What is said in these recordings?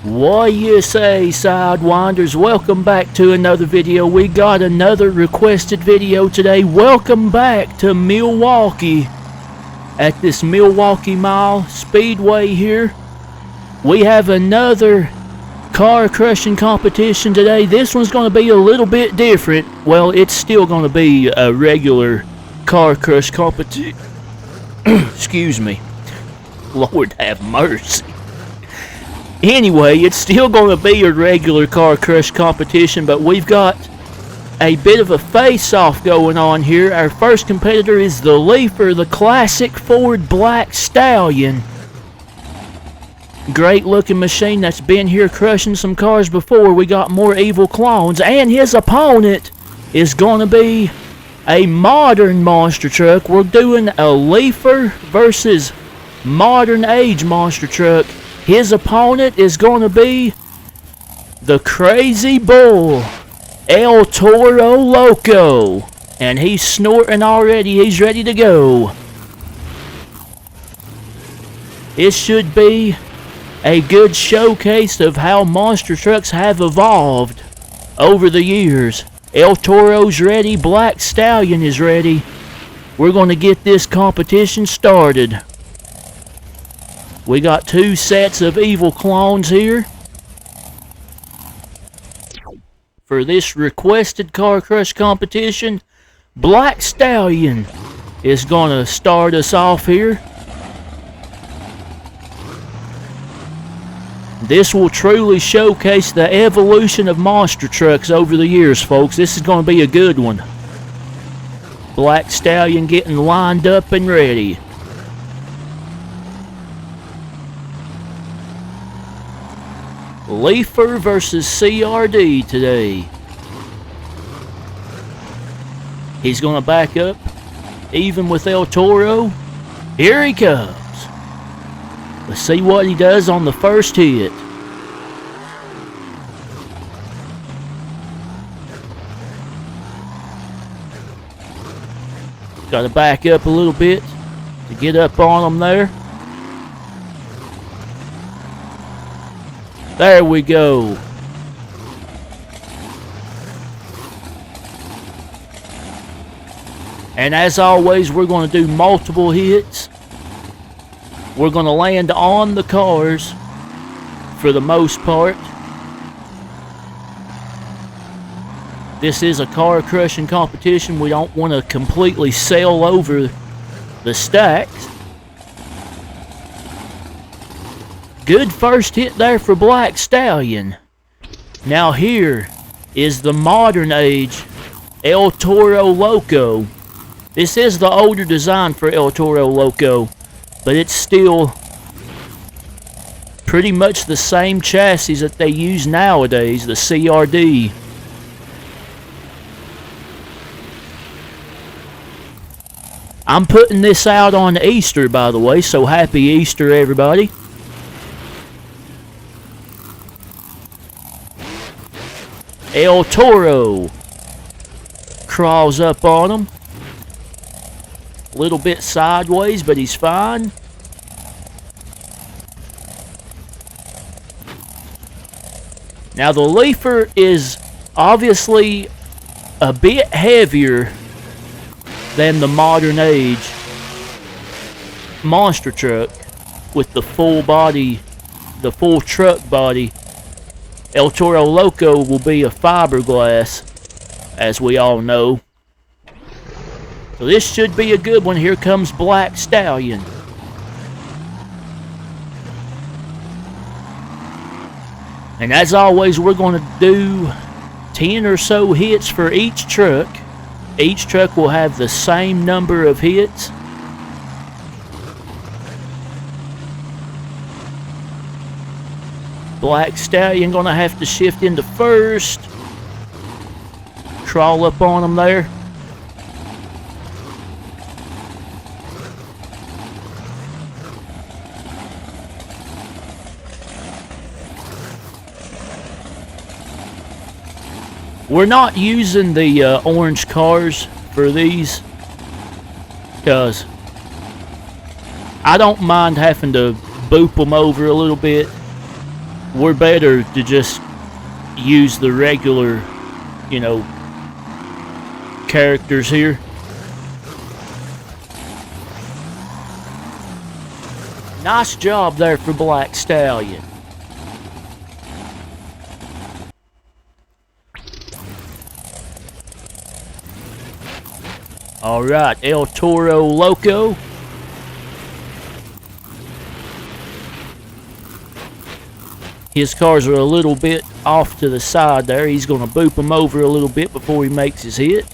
What you say, Sidewinders? Welcome back to another video. We got another requested video today. Welcome back to Milwaukee at this Milwaukee Mile Speedway here. We have another car crushing competition today. This one's going to be a little bit different. Well, it's still going to be a regular car crush competition. Excuse me. Lord have mercy. Anyway, it's still going to be a regular car crush competition, but we've got a bit of a face-off going on here. Our first competitor is the Leafer, the classic Ford Black Stallion. Great looking machine that's been here crushing some cars before. We got more evil clones, and his opponent is going to be a modern monster truck. We're doing a Leafer versus modern age monster truck. His opponent is going to be the Crazy Bull, El Toro Loco. And he's snorting already. He's ready to go. It should be a good showcase of how monster trucks have evolved over the years. El Toro's ready. Black Stallion is ready. We're going to get this competition started. We got two sets of evil clones here for this requested car crush competition. Black Stallion is going to start us off here. This will truly showcase the evolution of monster trucks over the years, folks. This is going to be a good one. Black Stallion getting lined up and ready. Leafer versus CRD today. He's going to back up even with El Toro. Here he comes. Let's see what he does on the first hit. Got to back up a little bit to get up on him there. There we go. And as always, we're going to do multiple hits. We're going to land on the cars for the most part. This is a car crushing competition. We don't want to completely sail over the stacks. Good first hit there for Black Stallion. Now here is the modern age El Toro Loco. This is the older design for El Toro Loco, but it's still pretty much the same chassis that they use nowadays, the CRD. I'm putting this out on Easter, by the way, so happy Easter, everybody. El Toro crawls up on him. A little bit sideways, but he's fine. Now the Leafer is obviously a bit heavier than the modern age monster truck with the full body, the full truck body. El Toro Loco will be a fiberglass, as we all know. So this should be a good one. Here comes Black Stallion. And as always, we're going to do 10 or so hits for each truck. Each truck will have the same number of hits. Black Stallion going to have to shift into first. Crawl up on him there. We're not using the orange cars for these because I don't mind having to boop them over a little bit. we're better to just use the regular, you know, characters here. Nice job there for Black Stallion. All right, El Toro Loco. His cars are a little bit off to the side there. He's going to boop them over a little bit before he makes his hit.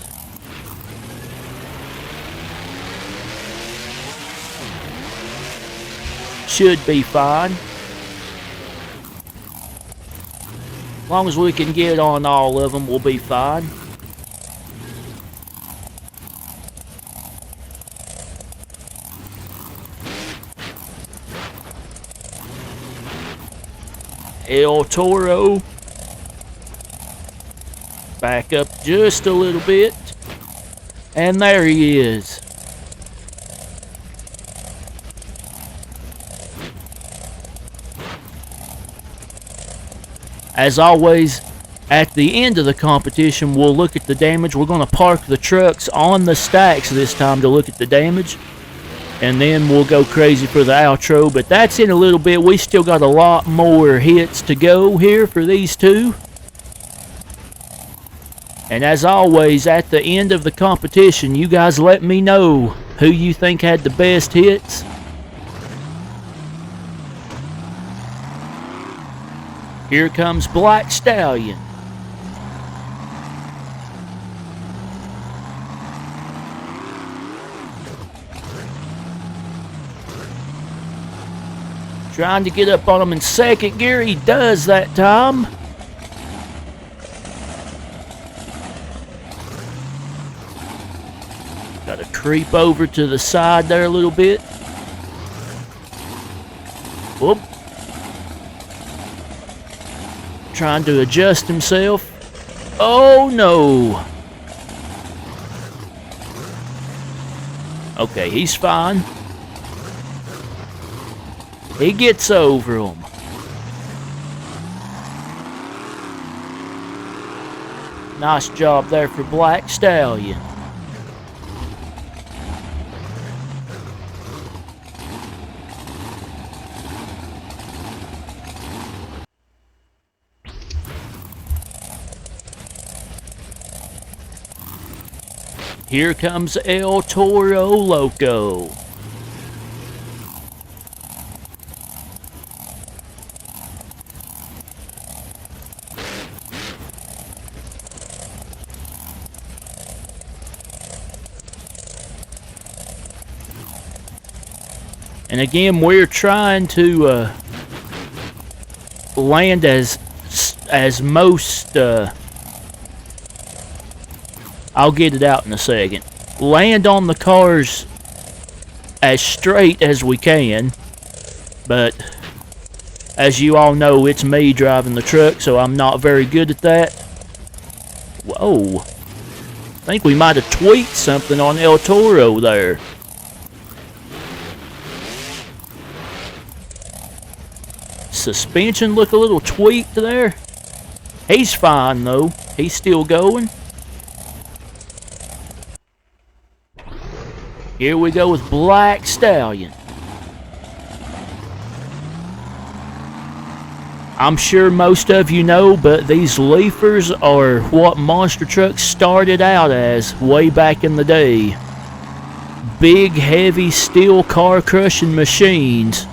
Should be fine. As long as we can get on all of them, we'll be fine. El Toro. Back up just a little bit. And there he is. As always, at the end of the competition, we'll look at the damage. We're going to park the trucks on the stacks this time to look at the damage. And then we'll go crazy for the outro. But that's in a little bit. We still got a lot more hits to go here for these two. And as always, at the end of the competition, you guys let me know who you think had the best hits. Here comes Black Stallion. Trying to get up on him in second gear. He does that time. Got to creep over to the side there a little bit. Whoop. Trying to adjust himself. Oh no. Okay, he's fine. He gets over him. Nice job there for Black Stallion. Here comes El Toro Loco. And again, we're trying to land as most, I'll get it out in a second. Land on the cars as straight as we can. But as you all know, it's me driving the truck, so I'm not very good at that. Whoa. I think we might have tweaked something on El Toro there. Suspension look a little tweaked there. He's fine though. He's still going. Here we go with Black Stallion. I'm sure most of you know, but these leafers are what monster trucks started out as way back in the day. Big, heavy steel car crushing machines.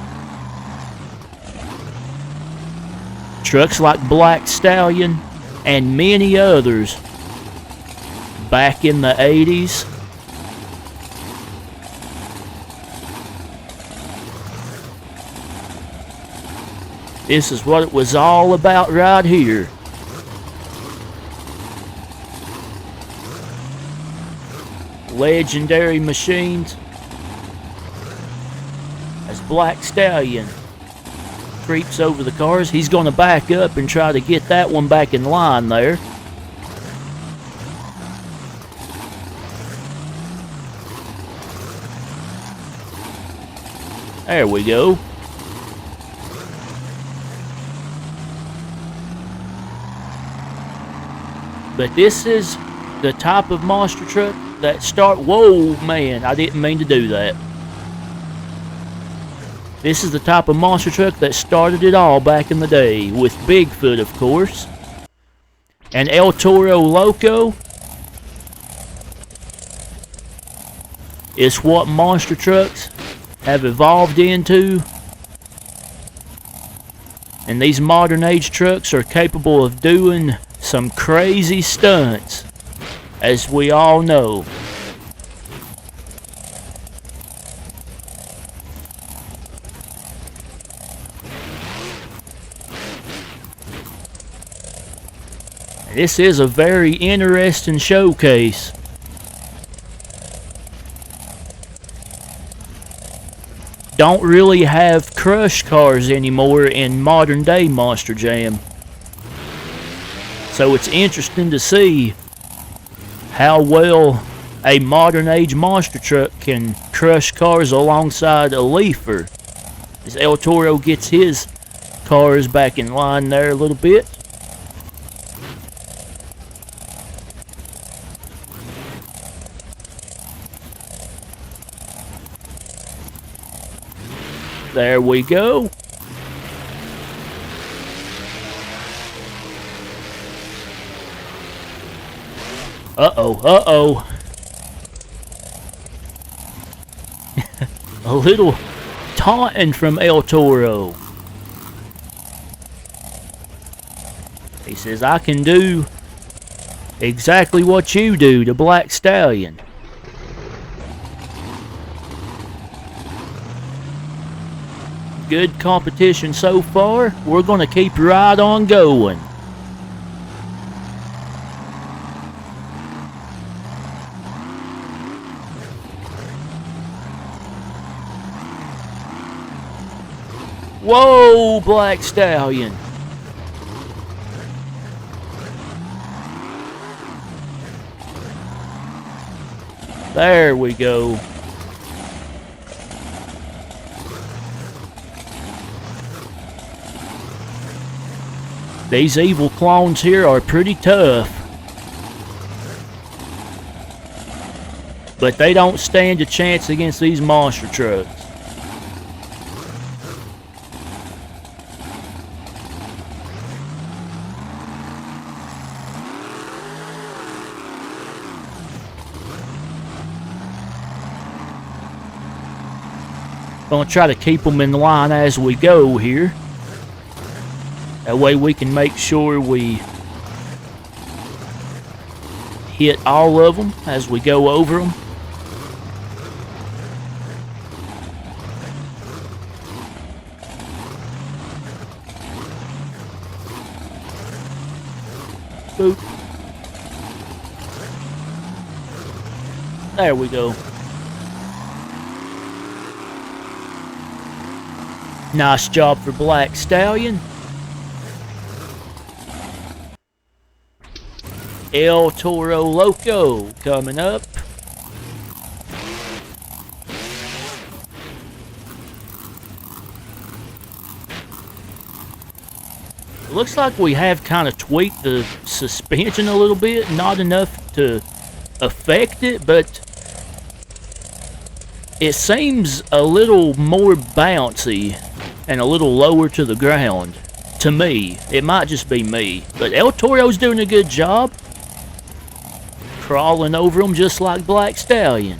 Trucks like Black Stallion and many others back in the 80s. This is what it was all about right here. Legendary machines. As Black Stallion creeps over the cars, he's going to back up and try to get that one back in line there. There we go. But this is the type of monster truck that whoa, man, I didn't mean to do that. This is the type of monster truck that started it all back in the day, with Bigfoot, of course. And El Toro Loco is what monster trucks have evolved into. And these modern age trucks are capable of doing some crazy stunts, as we all know. This is a very interesting showcase. Don't really have crush cars anymore in modern day Monster Jam. So it's interesting to see how well a modern age monster truck can crush cars alongside a leafer. As El Toro gets his cars back in line there a little bit. There we go. Uh-oh, uh-oh. A little taunting from El Toro. He says, I can do exactly what you do to Black Stallion. Good competition so far. We're going to keep right on going. Whoa, Black Stallion. There we go. These evil clones here are pretty tough. But they don't stand a chance against these monster trucks. Gonna try to keep them in line as we go here. That way we can make sure we hit all of them as we go over them. Boop. There we go. Nice job for Black Stallion. El Toro Loco coming up. It looks like we have kind of tweaked the suspension a little bit. Not enough to affect it, but it seems a little more bouncy and a little lower to the ground. To me. It might just be me. But El Toro's doing a good job. Crawling over them just like Black Stallion.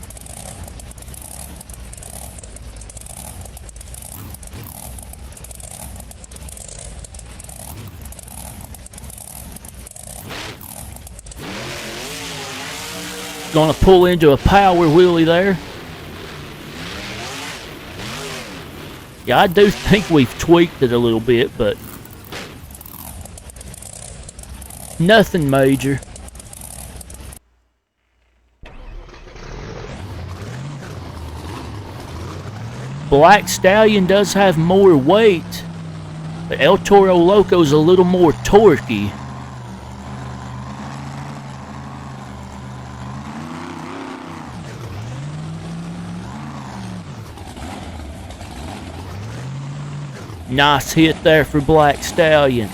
Gonna pull into a power wheelie there. Yeah, I do think we've tweaked it a little bit, but nothing major. Black Stallion does have more weight, but El Toro Loco's a little more torquey. Nice hit there for Black Stallion.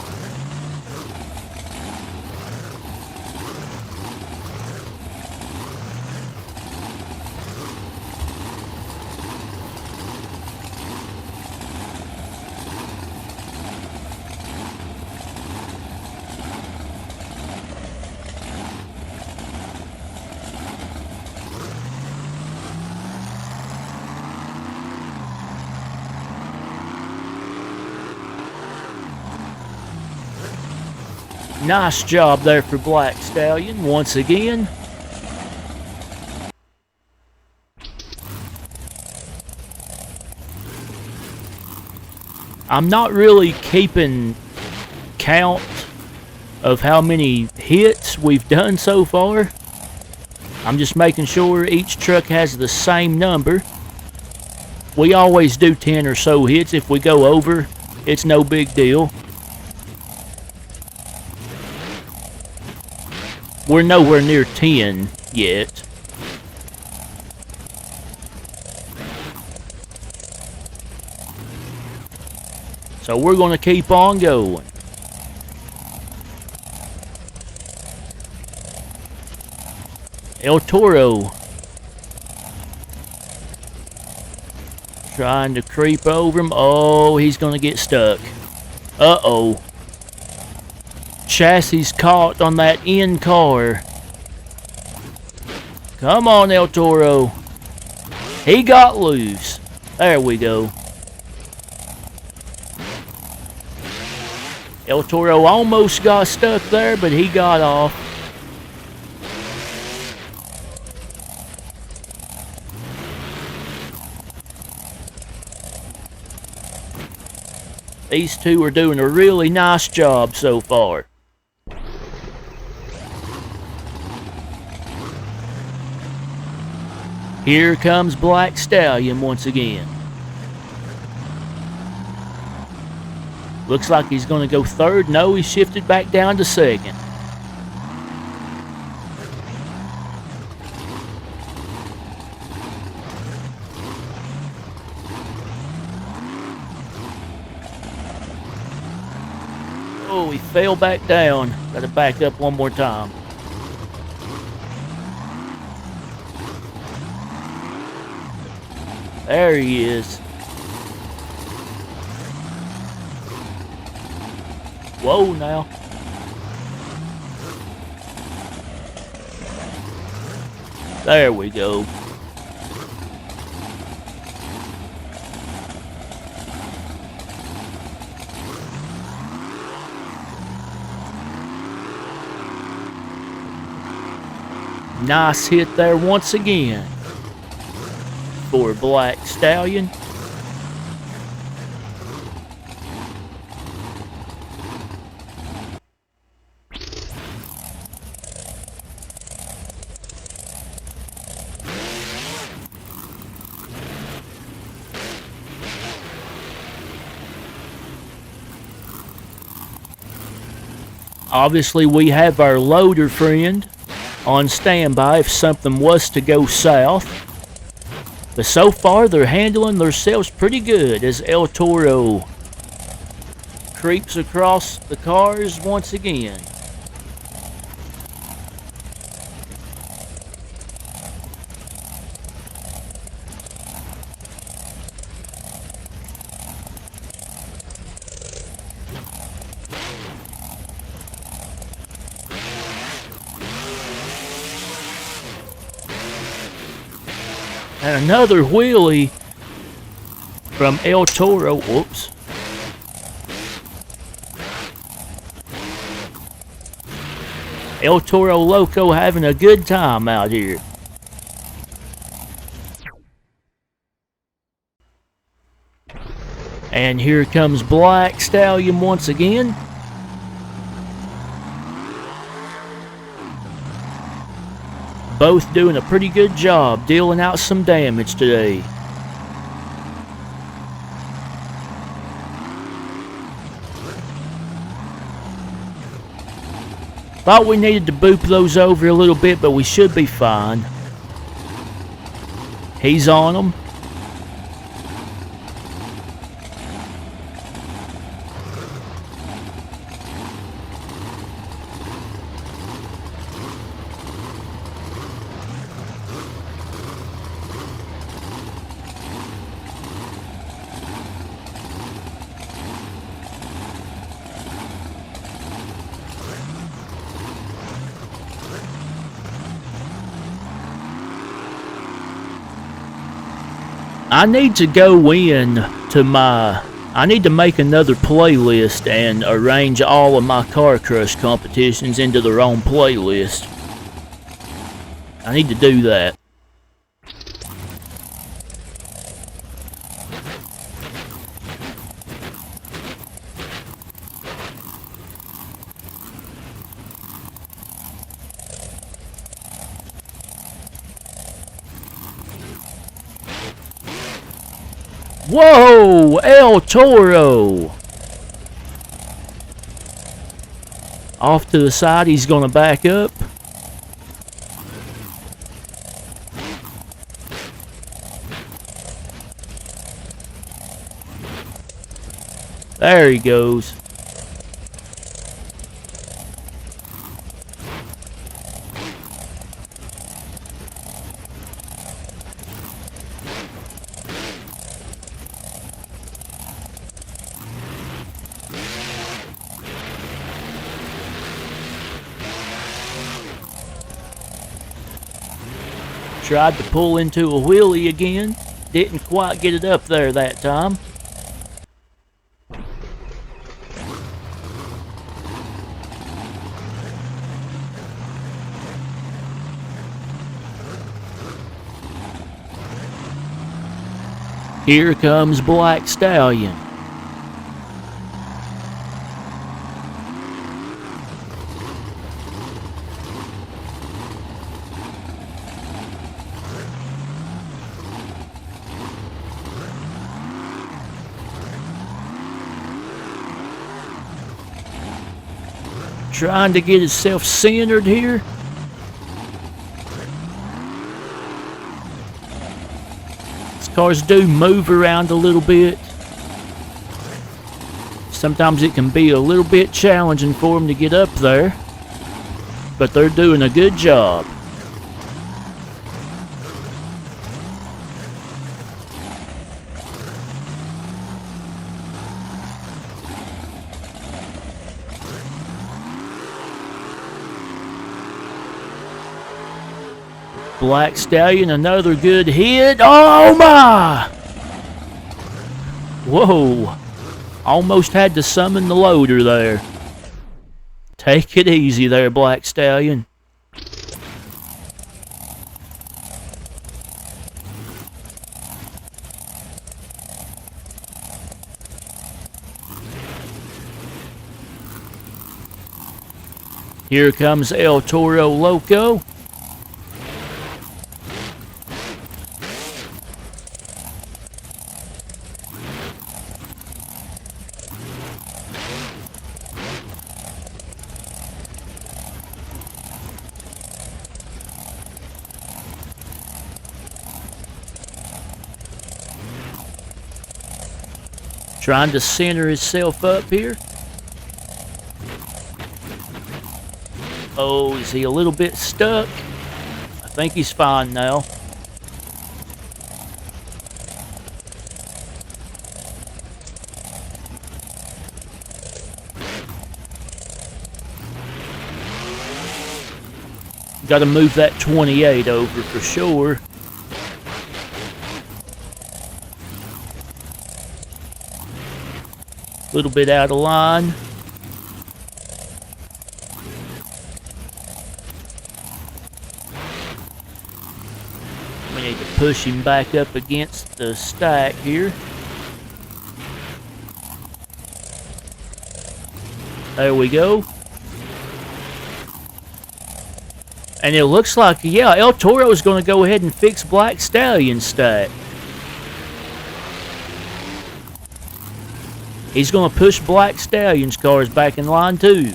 Nice job there for Black Stallion once again. I'm not really keeping count of how many hits we've done so far. I'm just making sure each truck has the same number. We always do 10 or so hits. If we go over, it's no big deal. We're nowhere near 10 yet. So we're going to keep on going. El Toro trying to creep over him. Oh, he's going to get stuck. Uh-oh. Chassis caught on that end car. Come on, El Toro. He got loose. There we go. El Toro almost got stuck there, but he got off. These two are doing a really nice job so far. Here comes Black Stallion once again. Looks like he's going to go third. No, he shifted back down to second. Oh, he fell back down. Got to back up one more time. There he is. Whoa, now. There we go. Nice hit there once again for Black Stallion. Obviously, we have our loader friend on standby if something was to go south. But so far, they're handling themselves pretty good as El Toro creeps across the cars once again. And another wheelie from El Toro. Whoops. El Toro Loco having a good time out here. And here comes Black Stallion once again. Both doing a pretty good job dealing out some damage today. Thought we needed to boop those over a little bit, but we should be fine. He's on them. I need to go in to my I need to make another playlist and arrange all of my car crush competitions into their own playlist. I need to do that. Whoa! El Toro! Off to the side, he's gonna back up. There he goes. Tried to pull into a wheelie again. Didn't quite get it up there that time. Here comes Black Stallion. Trying to get himself centered here. These cars do move around a little bit. Sometimes it can be a little bit challenging for them to get up there, but they're doing a good job. Black Stallion, another good hit. Oh my! Whoa. Almost had to summon the loader there. Take it easy there, Black Stallion. Here comes El Toro Loco. Trying to center himself up here. Oh, is he a little bit stuck? I think he's fine now. Got to move that 28 over for sure. A little bit out of line. We need to push him back up against the stack here. There we go. And it looks like, yeah, El Toro is going to go ahead and fix Black Stallion's stack. He's going to push Black Stallion's cars back in line too.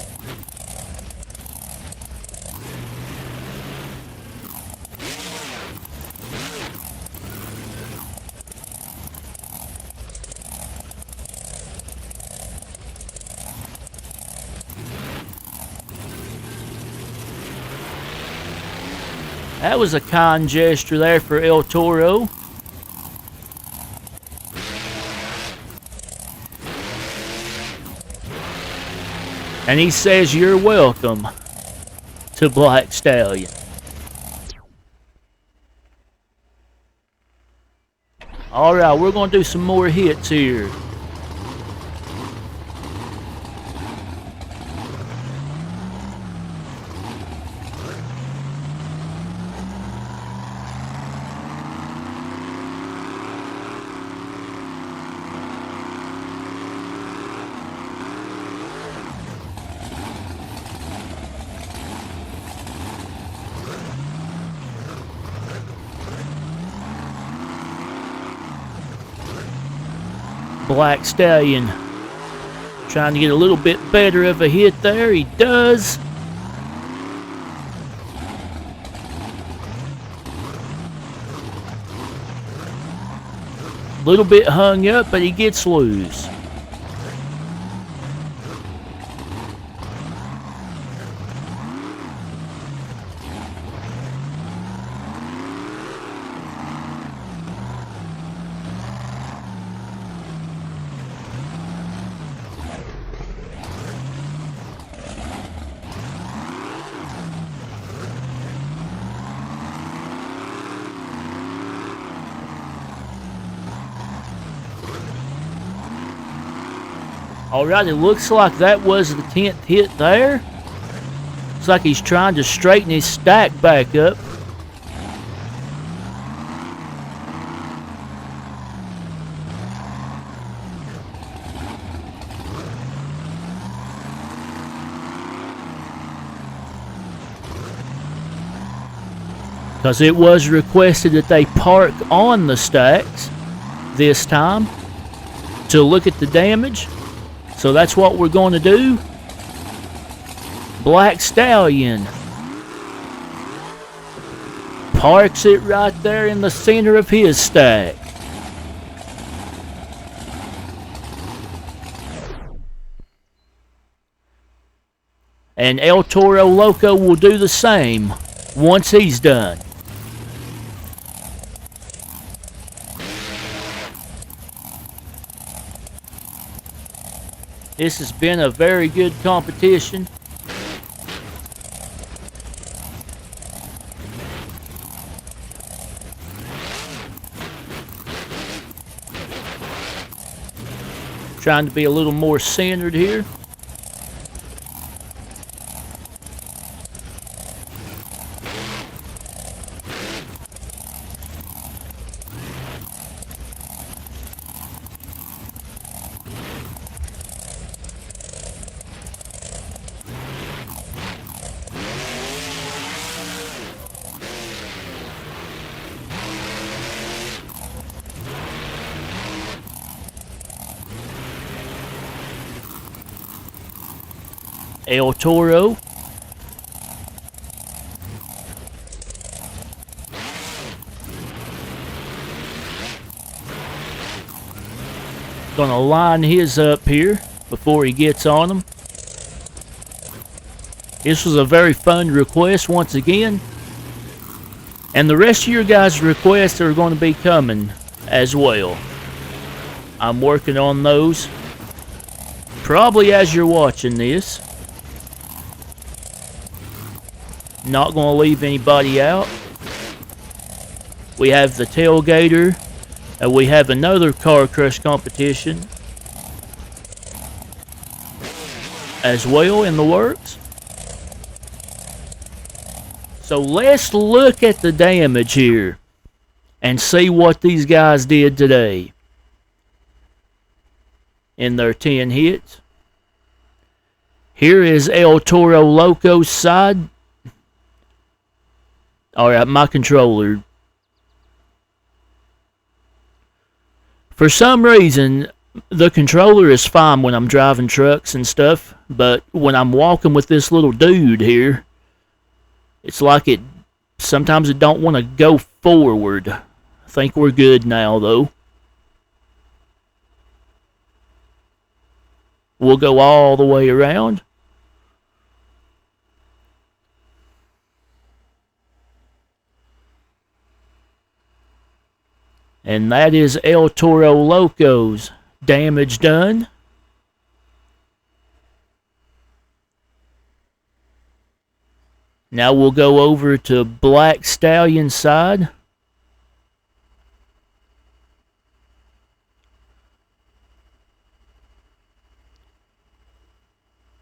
That was a kind gesture there for El Toro. And he says you're welcome to Black Stallion. Alright, we're going to do some more hits here. Black Stallion trying to get a little bit better of a hit there. He does. A little bit hung up, but he gets loose. Alright, it looks like that was the 10th hit there. Looks like he's trying to straighten his stack back up. Because it was requested that they park on the stacks this time to look at the damage. So that's what we're going to do. Black Stallion parks it right there in the center of his stack. And El Toro Loco will do the same once he's done. This has been a very good competition. Trying to be a little more centered here. El Toro. Gonna line his up here before he gets on them. This was a very fun request once again. And the rest of your guys' requests are going to be coming as well. I'm working on those probably as you're watching this. Not going to leave anybody out. We have the tailgater, and we have another car crush competition as well in the works. So let's look at the damage here and see what these guys did today in their 10 hits. Here is El Toro Loco's side. Alright, my controller. For some reason, the controller is fine when I'm driving trucks and stuff, but when I'm walking with this little dude here, it's like sometimes it don't want to go forward. I think we're good now, though. We'll go all the way around. And that is El Toro Loco's damage done. Now we'll go over to Black Stallion's side.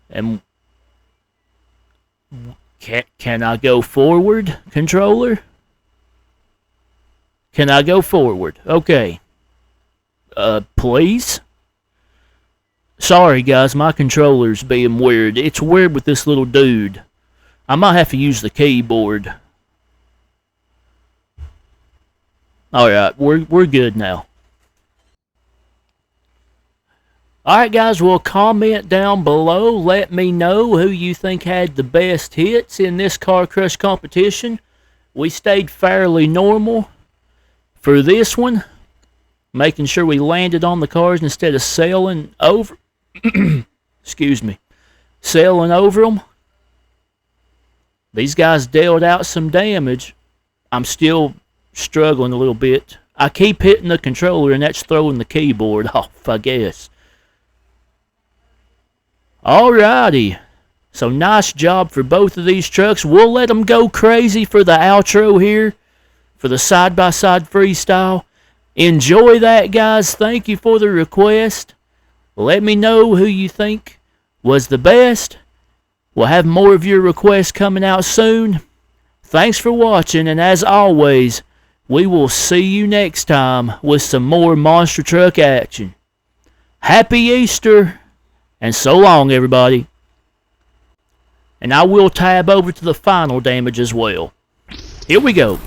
And can I go forward, controller? Can I go forward? Okay. Please? Sorry, guys, my controller's being weird. It's weird with this little dude. I might have to use the keyboard. Alright, we're good now. Alright guys, well comment down below. Let me know who you think had the best hits in this car crush competition. We stayed fairly normal for this one, making sure we landed on the cars instead of sailing over. Excuse me. Sailing over them. These guys dealt out some damage. I'm still struggling a little bit. I keep hitting the controller and that's throwing the keyboard off, I guess. Alrighty. So nice job for both of these trucks. We'll let them go crazy for the outro here. For the side-by-side freestyle. Enjoy that, guys. Thank you for the request. Let me know who you think was the best. We'll have more of your requests coming out soon. Thanks for watching, and as always, we will see you next time with some more monster truck action. Happy Easter, and so long, everybody. And I will tab over to the final damage as well. Here we go.